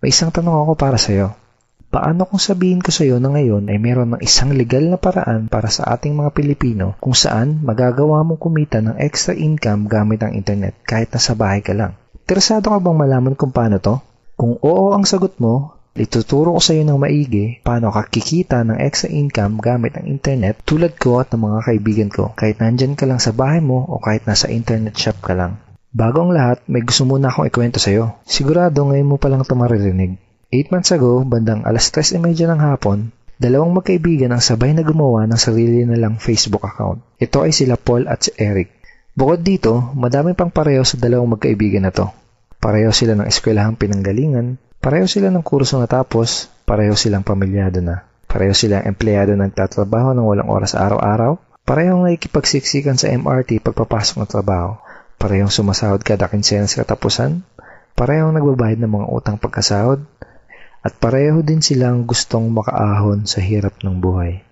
May isang tanong ako para sa'yo. Paano kung sabihin ko sa'yo na ngayon ay meron ng isang legal na paraan para sa ating mga Pilipino kung saan magagawa mong kumita ng extra income gamit ang internet kahit nasa bahay ka lang? Interesado ka bang malaman kung paano to? Kung oo ang sagot mo, ituturo ko sa iyo ng maigi paano ka kikita ng extra income gamit ang internet tulad ko at ng mga kaibigan ko kahit nandyan ka lang sa bahay mo o kahit nasa internet shop ka lang. Bago ang lahat, may gusto muna akong ikwento sa iyo. Sigurado ngayon mo palang ito maririnig. 8 months ago, bandang 3:30 ng hapon, dalawang magkaibigan ang sabay na gumawa ng sarili nilang Facebook account. Ito ay sila Paul at si Eric. Bukod dito, madami pang pareho sa dalawang magkaibigan na to. Pareho sila ng eskwelahang pinanggalingan, pareho sila ng kurso natapos, pareho silang pamilyado na. Pareho silang empleyado na nagtatrabaho ng walang oras araw-araw, parehong nakikipagsiksikan sa MRT pagpapasok ng trabaho, parehong sumasahod kada kinsenas katapusan, parehong nagbabayad ng mga utang pagkasahod, at pareho din silang gustong makaahon sa hirap ng buhay.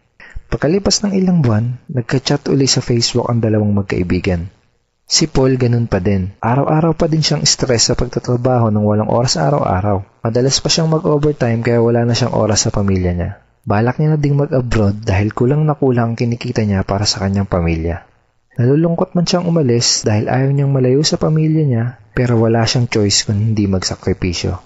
Pagkalipas ng ilang buwan, nagka-chat uli sa Facebook ang dalawang magkaibigan. Si Paul ganun pa din. Araw-araw pa din siyang stress sa pagtatrabaho ng walang oras araw-araw. Madalas pa siyang mag-overtime kaya wala na siyang oras sa pamilya niya. Balak niya na ding mag-abroad dahil kulang na kulang ang kinikita niya para sa kanyang pamilya. Nalulungkot man siyang umalis dahil ayaw niyang malayo sa pamilya niya pero wala siyang choice kung hindi magsakripisyo.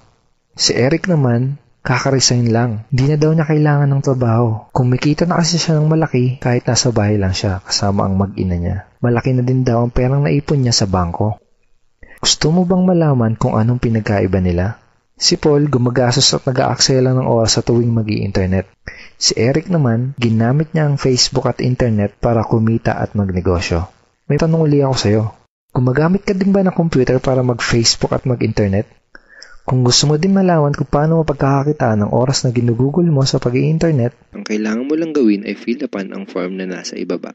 Si Eric naman, kaka-resign lang. Hindi na daw niya kailangan ng trabaho. Kumikita na kasi siya ng malaki kahit nasa bahay lang siya kasama ang mag-ina niya. Malaki na din daw ang perang naipon niya sa bangko. Gusto mo bang malaman kung anong pinagkaiba nila? Si Paul gumagastos at nag-aaksaya lang ng oras sa tuwing mag-i-internet. Si Eric naman, ginamit niya ang Facebook at internet para kumita at magnegosyo. May tanong uli ako sa'yo. Gumagamit ka din ba ng computer para mag-Facebook at mag-internet? Kung gusto mo din malaman kung paano mapagkakakitaan ng oras na ginugugol mo sa pag-i-internet, ang kailangan mo lang gawin ay fill upan ang form na nasa ibaba.